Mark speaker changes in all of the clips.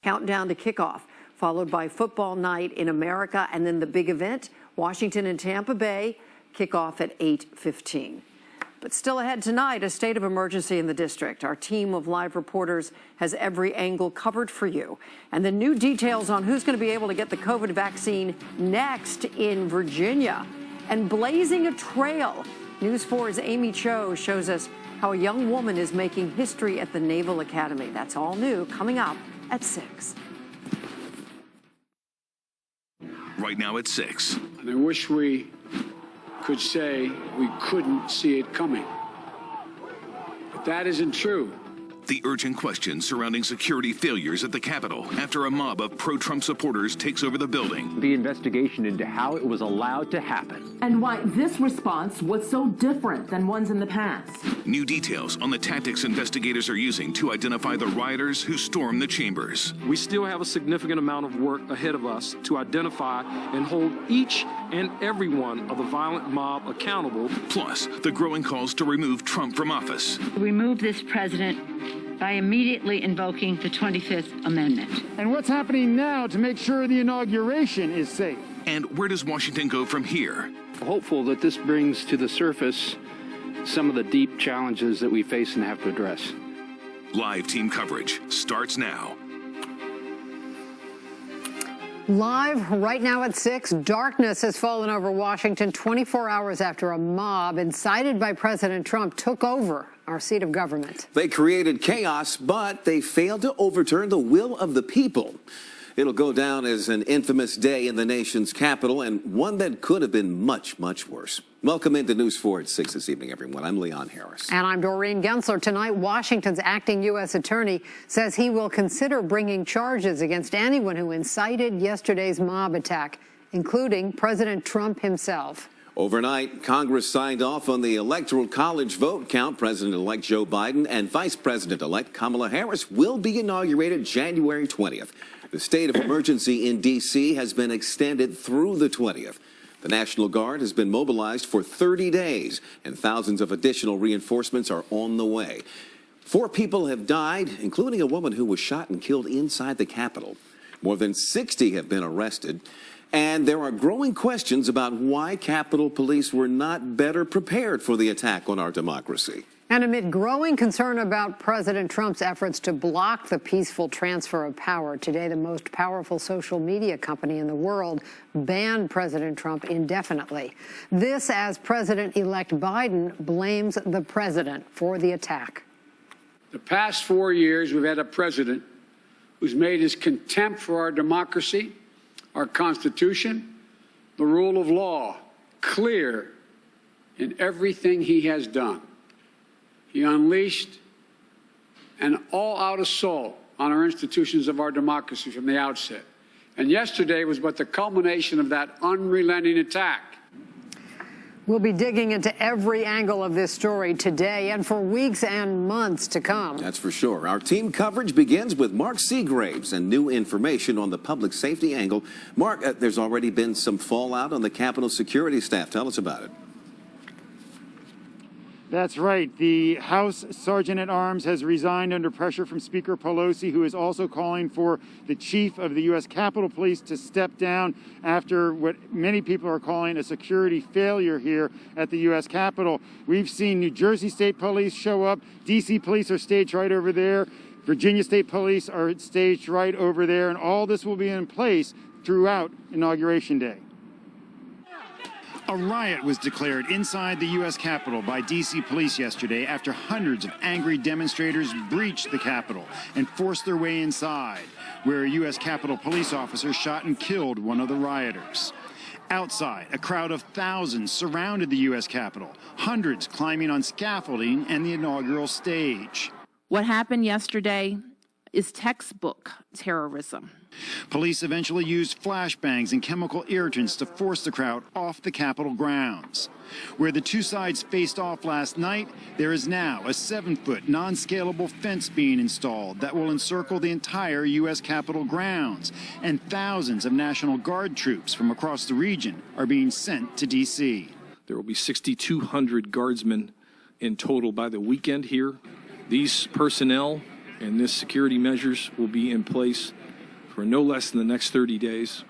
Speaker 1: Countdown to kickoff, followed by football night in America, and then the big event, Washington and Tampa Bay, kickoff at 8:15. But still ahead tonight, a state of emergency in the district. Our team of live reporters has every angle covered for you. And the new details on who's going to be able to get the COVID vaccine next in Virginia. And blazing a trail, News 4's Amy Cho shows us how a young woman is making history at the Naval Academy. That's all new, coming up at 6.
Speaker 2: Right now at 6.
Speaker 3: And I wish we could say we couldn't see it coming. But that isn't true.
Speaker 2: The urgent questions surrounding security failures at the Capitol after a mob of pro-Trump supporters takes over the building.
Speaker 4: The investigation into how it was allowed to happen.
Speaker 5: And why this response was so different than ones in the past.
Speaker 2: New details on the tactics investigators are using to identify the rioters who stormed the chambers.
Speaker 6: We still have a significant amount of work ahead of us to identify and hold each and every one of the violent mob accountable.
Speaker 2: Plus, the growing calls to remove Trump from office.
Speaker 7: Remove this president by immediately invoking the 25th Amendment.
Speaker 8: And what's happening now to make sure the inauguration is safe?
Speaker 2: And where does Washington go from here?
Speaker 9: Hopeful that this brings to the surface some of the deep challenges that we face and have to address.
Speaker 2: Live team coverage starts now.
Speaker 1: Live right now at 6, darkness has fallen over Washington 24 hours after a mob incited by President Trump took over our seat of government.
Speaker 10: They created chaos, but they failed to overturn the will of the people. It'll go down as an infamous day in the nation's capital, and one that could have been much, much worse. Welcome into News 4 at 6 this evening, everyone. I'm Leon Harris.
Speaker 1: And I'm Doreen Gentzler. Tonight, Washington's acting U.S. attorney says he will consider bringing charges against anyone who incited yesterday's mob attack, including President Trump himself.
Speaker 10: Overnight, Congress signed off on the Electoral College vote count. President-elect Joe Biden and Vice President-elect Kamala Harris will be inaugurated January 20th. The state of emergency in D.C. has been extended through the 20th. The National Guard has been mobilized for 30 days, and thousands of additional reinforcements are on the way. 4 people have died, including a woman who was shot and killed inside the Capitol. More than 60 have been arrested. And there are growing questions about why Capitol Police were not better prepared for the attack on our democracy.
Speaker 1: And amid growing concern about President Trump's efforts to block the peaceful transfer of power, today the most powerful social media company in the world banned President Trump indefinitely. This as President-elect Biden blames the president for the attack.
Speaker 3: The past 4 years, we've had a president who's made his contempt for our democracy, our Constitution, the rule of law, clear in everything he has done. He unleashed an all-out assault on our institutions of our democracy from the outset. And yesterday was but the culmination of that unrelenting attack.
Speaker 1: We'll be digging into every angle of this story today and for weeks and months to come.
Speaker 10: That's for sure. Our team coverage begins with Mark Segraves and new information on the public safety angle. Mark, there's already been some fallout on the Capitol security staff. Tell us about it.
Speaker 8: That's right. The House Sergeant-at-Arms has resigned under pressure from Speaker Pelosi, who is also calling for the chief of the U.S. Capitol Police to step down after what many people are calling a security failure here at the U.S. Capitol. We've seen New Jersey State Police show up. D.C. Police are staged right over there. Virginia State Police are staged right over there. And all this will be in place throughout Inauguration Day. A riot was declared inside the U.S. Capitol by D.C. police yesterday after hundreds of angry demonstrators breached the Capitol and forced their way inside, where a U.S. Capitol police officer shot and killed one of the rioters. Outside, a crowd of thousands surrounded the U.S. Capitol, hundreds climbing on scaffolding and the inaugural stage.
Speaker 5: What happened yesterday is textbook terrorism.
Speaker 8: Police eventually used flashbangs and chemical irritants to force the crowd off the Capitol grounds. Where the two sides faced off last night, there is now a 7-foot non-scalable fence being installed that will encircle the entire U.S. Capitol grounds, and thousands of National Guard troops from across the region are being sent to D.C.
Speaker 6: There will be 6,200 guardsmen in total by the weekend here. These personnel and this security measures will be in place for no less than the next 30 days.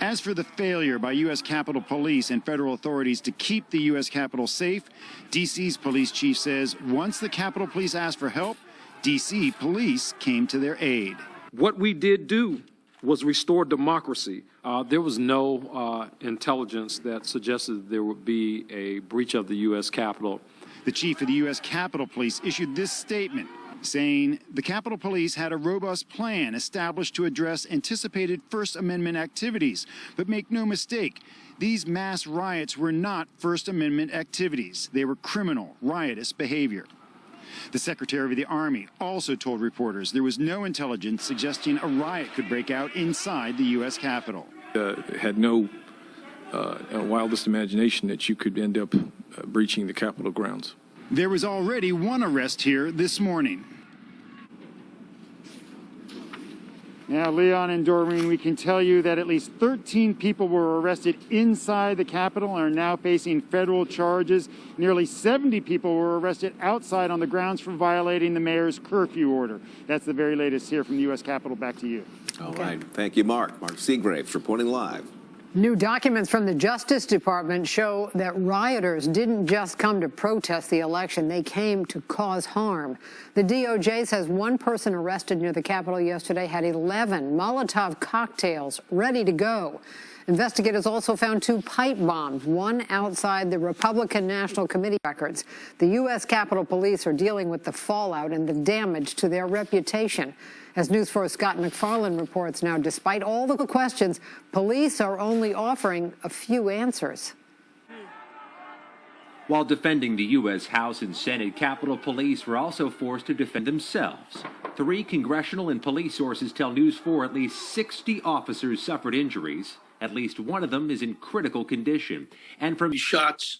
Speaker 8: As for the failure by U.S. Capitol Police and federal authorities to keep the U.S. Capitol safe, D.C.'s police chief says once the Capitol Police asked for help, D.C. police came to their aid.
Speaker 6: What we did do was restore democracy. There was no intelligence that suggested there would be a breach of the U.S. Capitol.
Speaker 8: The chief of the U.S. Capitol Police issued this statement saying the Capitol Police had a robust plan established to address anticipated First Amendment activities. But make no mistake, these mass riots were not First Amendment activities. They were criminal, riotous behavior. The Secretary of the Army also told reporters there was no intelligence suggesting a riot could break out inside the U.S. Capitol.
Speaker 6: Had no wildest imagination that you could end up breaching the Capitol grounds.
Speaker 8: There was already one arrest here this morning. Now, Leon and Doreen, we can tell you that at least 13 people were arrested inside the Capitol and are now facing federal charges. Nearly 70 people were arrested outside on the grounds for violating the mayor's curfew order. That's the very latest here from the U.S. Capitol. Back to you.
Speaker 10: All right. Thank you, Mark. Mark Segraves reporting live.
Speaker 1: New documents from the Justice Department show that rioters didn't just come to protest the election, they came to cause harm. The DOJ says one person arrested near the Capitol yesterday had 11 Molotov cocktails ready to go. Investigators also found 2 pipe bombs, one outside the Republican National Committee records. The U.S. Capitol Police are dealing with the fallout and the damage to their reputation. As News4's Scott McFarland reports now, despite all the questions, police are only offering a few answers.
Speaker 11: While defending the U.S. House and Senate, Capitol Police were also forced to defend themselves. 3 congressional and police sources tell News4 at least 60 officers suffered injuries. At least one of them is in critical condition. And from
Speaker 12: shots,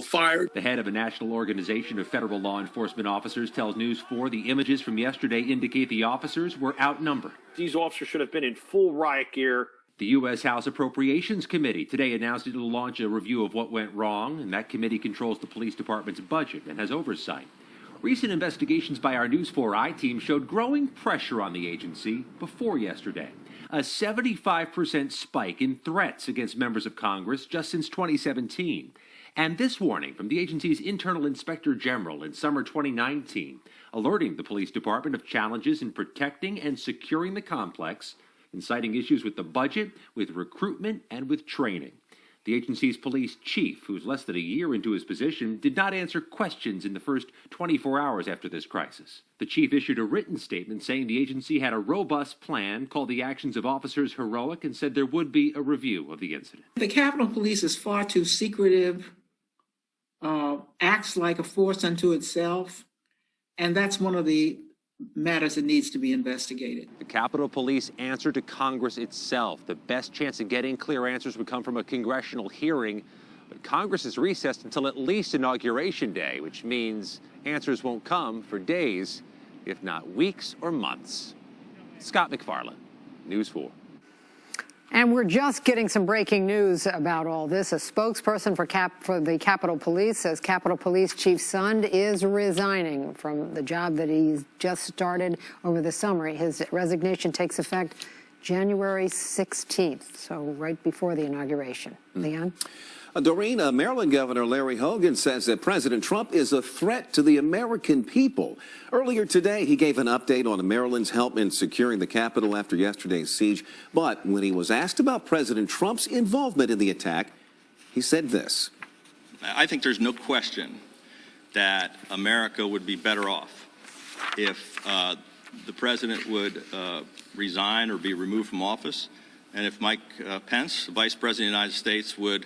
Speaker 12: fired.
Speaker 11: The head of a national organization of federal law enforcement officers tells News4 the images from yesterday indicate the officers were outnumbered.
Speaker 13: These officers should have been in full riot gear.
Speaker 11: The U.S. House Appropriations Committee today announced it will launch a review of what went wrong, and that committee controls the police department's budget and has oversight. Recent investigations by our News4 I-team showed growing pressure on the agency before yesterday. A 75% spike in threats against members of Congress just since 2017. And this warning from the agency's internal inspector general in summer 2019, alerting the police department of challenges in protecting and securing the complex, and citing issues with the budget, with recruitment, and with training. The agency's police chief, who's less than a year into his position, did not answer questions in the first 24 hours after this crisis. The chief issued a written statement saying the agency had a robust plan, called the actions of officers heroic, and said there would be a review of the incident.
Speaker 14: The Capitol Police is far too secretive, acts like a force unto itself, and that's one of the matters that needs to be investigated.
Speaker 11: The Capitol Police answer to Congress itself. The best chance of getting clear answers would come from a congressional hearing, but Congress is recessed until at least Inauguration Day, which means answers won't come for days, if not weeks or months. Scott McFarland, News 4.
Speaker 1: And we're just getting some breaking news about all this. A spokesperson for the Capitol Police says Capitol Police Chief Sund is resigning from the job that he's just started over the summer. His resignation takes effect January 16th, so right before the inauguration. Leon?
Speaker 10: Doreen, Maryland Governor Larry Hogan says that President Trump is a threat to the American people. Earlier today, he gave an update on Maryland's help in securing the Capitol after yesterday's siege. But when he was asked about President Trump's involvement in the attack, he said this.
Speaker 15: I think there's no question that America would be better off if the president would resign or be removed from office, and if Mike Pence, the Vice President of the United States, would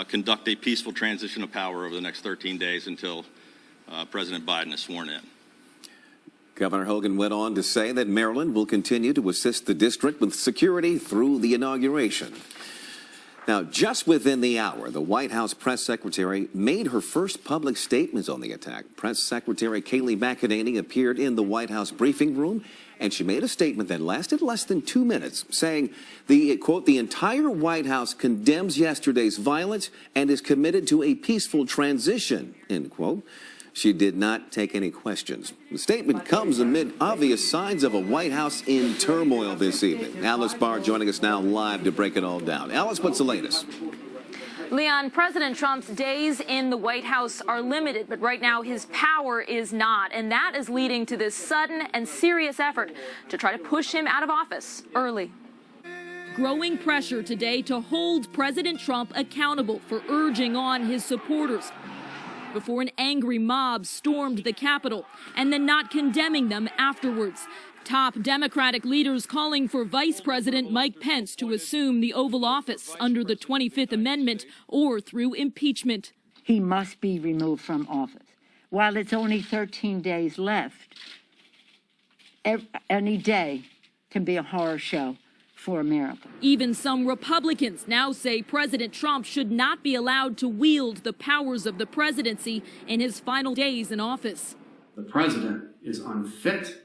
Speaker 15: conduct a peaceful transition of power over the next 13 days until President Biden is sworn in.
Speaker 10: Governor Hogan went on to say that Maryland will continue to assist the district with security through the inauguration. Now, just within the hour, the White House press secretary made her first public statements on the attack. Press Secretary Kayleigh McEnany appeared in the White House briefing room, and she made a statement that lasted less than 2 minutes, saying, quote, the entire White House condemns yesterday's violence and is committed to a peaceful transition, end quote. She did not take any questions. The statement comes amid obvious signs of a White House in turmoil this evening. Alice Barr joining us now live to break it all down. Alice, what's the latest?
Speaker 16: Leon, President Trump's days in the White House are limited, but right now his power is not. And that is leading to this sudden and serious effort to try to push him out of office early.
Speaker 17: Growing pressure today to hold President Trump accountable for urging on his supporters before an angry mob stormed the Capitol and then not condemning them afterwards. Top Democratic leaders calling for Vice President Mike Pence to assume the Oval Office under the 25th Amendment or through impeachment.
Speaker 7: He must be removed from office. While it's only 13 days left, any day can be a horror show for America.
Speaker 17: Even some Republicans now say President Trump should not be allowed to wield the powers of the presidency in his final days in office.
Speaker 18: The president is unfit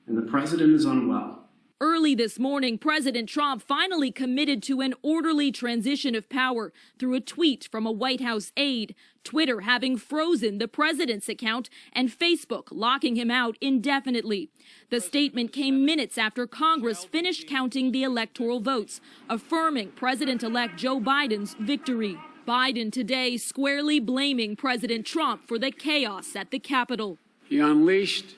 Speaker 18: and the president is unwell.
Speaker 17: Early this morning, President Trump finally committed to an orderly transition of power through a tweet from a White House aide, Twitter having frozen the president's account and Facebook locking him out indefinitely. The statement came minutes after Congress finished counting the electoral votes, affirming President-elect Joe Biden's victory. Biden today squarely blaming President Trump for the chaos at the Capitol.
Speaker 3: He unleashed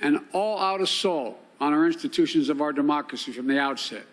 Speaker 3: an all-out assault on our institutions of our democracy from the outset.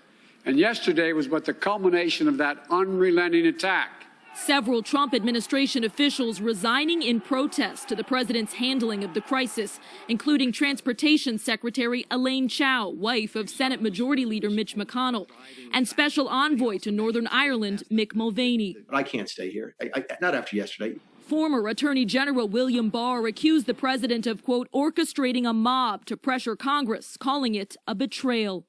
Speaker 3: And yesterday was but the culmination of that unrelenting attack.
Speaker 17: Several Trump administration officials resigning in protest to the president's handling of the crisis, including Transportation Secretary Elaine Chao, wife of Senate Majority Leader Mitch McConnell, and Special Envoy to Northern Ireland Mick Mulvaney.
Speaker 19: But I can't stay here, not after yesterday.
Speaker 17: Former Attorney General William Barr accused the president of, quote, orchestrating a mob to pressure Congress, calling it a betrayal.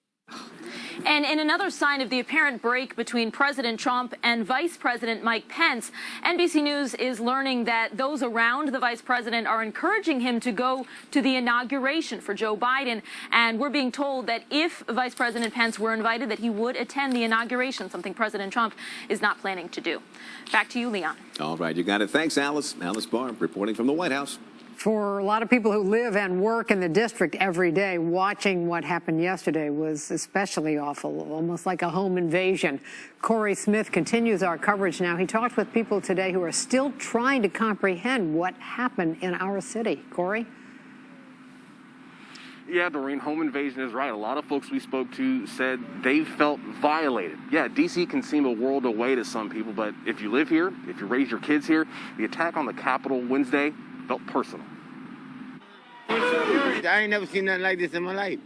Speaker 16: And in another sign of the apparent break between President Trump and Vice President Mike Pence, NBC News is learning that those around the vice president are encouraging him to go to the inauguration for Joe Biden. And we're being told that if Vice President Pence were invited, that he would attend the inauguration, something President Trump is not planning to do. Back to you, Leon.
Speaker 10: All right, you got it. Thanks, Alice. Alice Barr reporting from the White House.
Speaker 1: For a lot of people who live and work in the district every day, watching what happened yesterday was especially awful, almost like a home invasion. Cory Smith continues our coverage now. He talked with people today who are still trying to comprehend what happened in our city. Cory?
Speaker 20: Yeah, Doreen, home invasion is right. A lot of folks we spoke to said they felt violated. Yeah, D.C. can seem a world away to some people, but if you live here, if you raise your kids here, the attack on the Capitol Wednesday felt personal.
Speaker 21: I ain't never seen nothing like this in my life.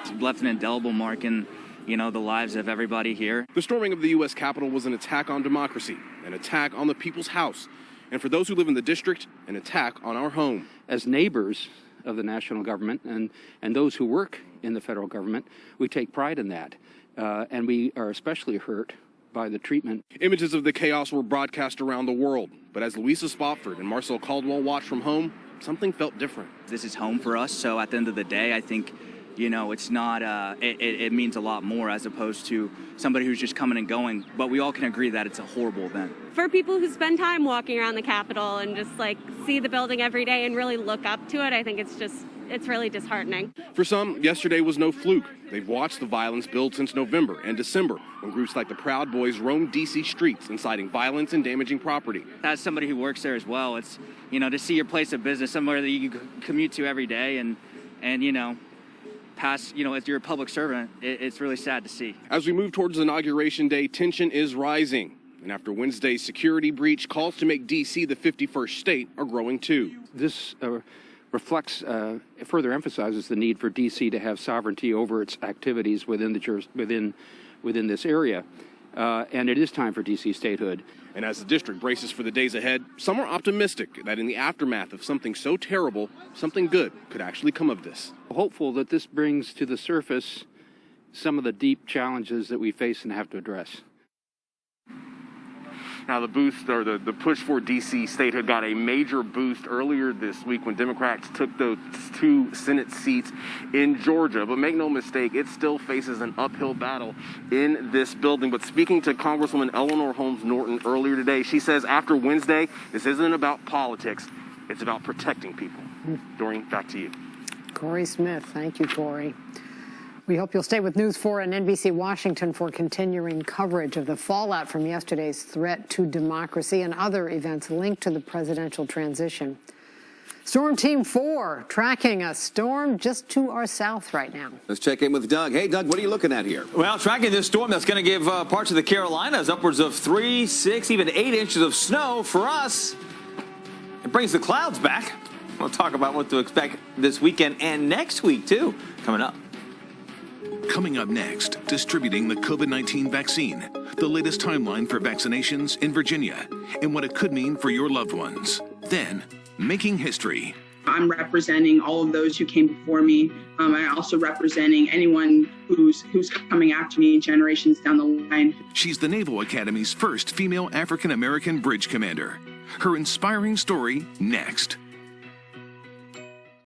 Speaker 22: It's left an indelible mark in, the lives of everybody here.
Speaker 20: The storming of the U.S. Capitol was an attack on democracy, an attack on the people's house, and for those who live in the district, an attack on our home.
Speaker 9: As neighbors of the national government and those who work in the federal government, we take pride in that, and we are especially hurt by the treatment.
Speaker 20: Images of the chaos were broadcast around the world, but as Louisa Spofford and Marcel Caldwell watched from home, something felt different.
Speaker 22: This is home for us, so at the end of the day, I think, it's not, it means a lot more as opposed to somebody who's just coming and going, but we all can agree that it's a horrible event.
Speaker 23: For people who spend time walking around the Capitol and just see the building every day and really look up to it, I think it's really disheartening.
Speaker 20: For some, yesterday was no fluke. They've watched the violence build since November and December when groups like the Proud Boys roamed D.C. streets, inciting violence and damaging property.
Speaker 22: As somebody who works there as well, it's, to see your place of business, somewhere that you commute to every day and pass, as you're a public servant, it's really sad to see.
Speaker 20: As we move towards Inauguration Day, tension is rising. And after Wednesday's security breach, calls to make D.C. the 51st state are growing too.
Speaker 9: This reflects, further emphasizes the need for D.C. to have sovereignty over its activities within this area. And it is time for D.C. statehood.
Speaker 20: And as the district braces for the days ahead, some are optimistic that in the aftermath of something so terrible, something good could actually come of this.
Speaker 9: Hopeful that this brings to the surface some of the deep challenges that we face and have to address.
Speaker 20: Now, the boost or the push for D.C. statehood got a major boost earlier this week when Democrats took those 2 Senate seats in Georgia. But make no mistake, it still faces an uphill battle in this building. But speaking to Congresswoman Eleanor Holmes Norton earlier today, she says after Wednesday, this isn't about politics, it's about protecting people. Doreen, back to you.
Speaker 2: Cory Smith. Thank you, Cory. We hope you'll stay with News4 and NBC Washington for continuing coverage of the fallout from yesterday's threat to democracy and other events linked to the presidential transition. Storm Team 4 tracking a storm just to our south right now.
Speaker 10: Let's check in with Doug. Hey, Doug, what are you looking at here?
Speaker 4: Well, tracking this storm that's going to give parts of the Carolinas upwards of 3, 6, even 8 inches of snow. For us, it brings the clouds back. We'll talk about what to expect this weekend and next week, too, coming up.
Speaker 5: Coming up next, distributing the COVID-19 vaccine, the latest timeline for vaccinations in Virginia, and what it could mean for your loved ones. Then, making history.
Speaker 24: I'm representing all of those who came before me. I'm also representing anyone who's coming after me generations down the line.
Speaker 5: She's the Naval Academy's first female African-American bridge commander. Her inspiring story next.